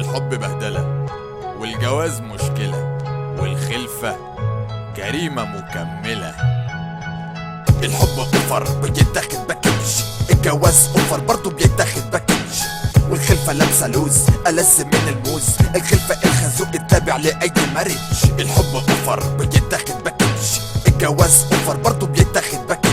الحب بهدلة، والجواز مشكلة، والخلفة جريمة مكملة. الحب اوفر بيتاخد باكج، الجواز اوفر برضه بيتاخد باكج، والخلفة لابسة لوز ألذ من الموز، الخلفة الخازوق التابع لأي مارج. الحب اوفر بيتاخد باكج، الجواز اوفر برضه بيتاخد باكج،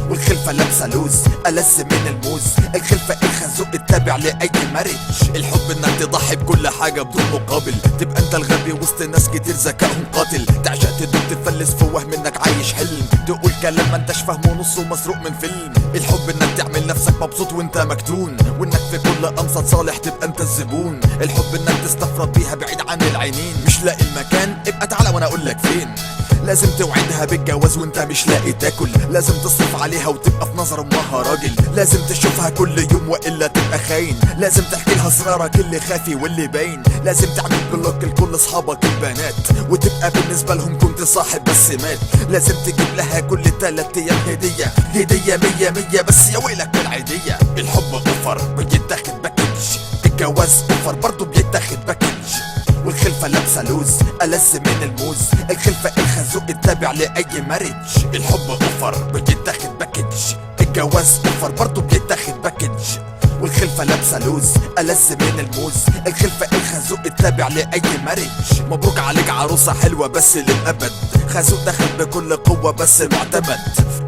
والخلفة لابسة لوز ألذ من الموز، الخلفة الخازوق التابع لأي مارج. الحب انك تضحي بكل حاجة بدون مقابل، تبقى انت الغبي وسط ناس كتير ذكائهم قاتل، تعشق تدوب تفلس في وهم انك عايش حلم، تقول كلام ما انتش فاهمه نصه مسروق من فيلم. الحب انك تعمل نفسك مبسوط وانت مكتون، وانك في كل قمصة صالح تبقى انت الزبون. الحب انك تستفرد بيها بعيد عن العينين، مش لاقي المكان ابقى تعالى وانا اقول لك فين. لازم توعدها بالجواز وانت مش لاقي تاكل، لازم تصرف عليها وتبقى في نظر امها راجل، لازم تشوفها كل يوم والا تبقى خاين، لازم تحكي لها اسرارك اللي خافي واللي باين، لازم تعمل بلوك لكل اصحابك البنات وتبقى بالنسبه لهم كنت صاحب بس مات، لازم تجيب لها كل 3 ايام هديه، هديه 100 بس يا ويلك من العيديه. الحب اوفر بيتاخد باكج، الجواز اوفر برضه بيتاخد باكج، والخلفة لابسة لوز ألذ من الموز، الخلفة الخازوق التابع لأي مارج. الحب اوفر بيتاخد باكج، الجواز اوفر برضه بيتاخد باكج، والخلفة لابسة لوز ألذ من الموز، الخلفة الخازوق التابع لأي مارج. مبروك عليك عروسة حلوة بس للأبد، خازوق داخل بكل قوة بس معتمد،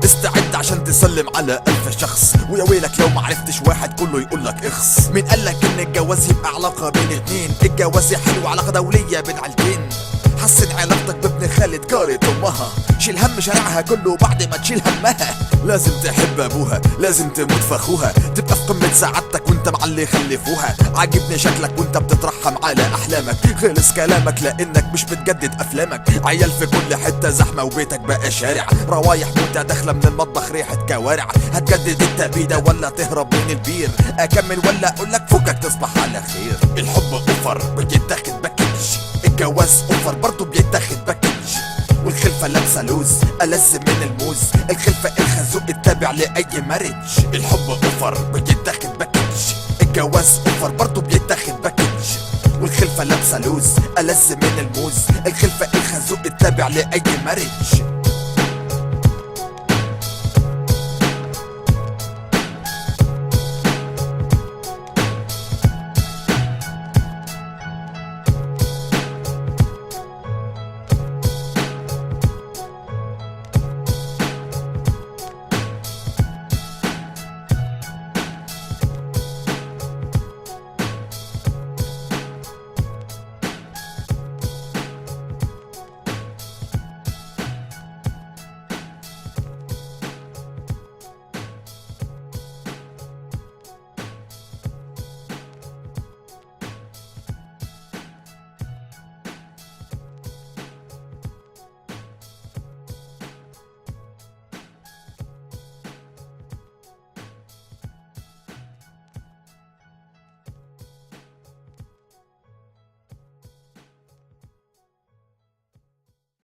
استعد عشان تسلم على 1000 شخص، ويا ويلك لو معرفتش واحد كله يقولك اخص. مين قالك ان الجواز يبقى علاقة بين اتنين؟ الجواز يا حلو علاقة دولية بين عيلتين، حسن علاقتك بابن خالد جارة امها، شيل هم شارعها كله بعد ما تشيل همها. لازم تحب ابوها، لازم تموت في اخوها، تبقى في قمة سعادتك وانت مع اللي خلفوها. عاجبني شكلك وانت بتترحم على احلامك، خلص كلامك لانك مش بتجدد افلامك. عيال في كل حتة زحمة وبيتك بقى شارع، روايح موتة داخلة من المطبخ ريحة كوارع. هتجدد التأبيدة ولا تهرب من البير؟ اكمل ولا اقولك فكك تصبح على خير. الحب اوفر بيتاخد باكج، الجواز اوفر برضه بيتاخد باكج، والخلفة لابسة لوز ألذ من الموز، الخلفة الخازوق التابع لأي مارج. الحب اوفر بيتاخد باكج، الجواز اوفر برضه بيتاخد باكج، والخلفة لابسة لوز ألذ من الموز، الخلفة الخازوق التابع لأي مارج.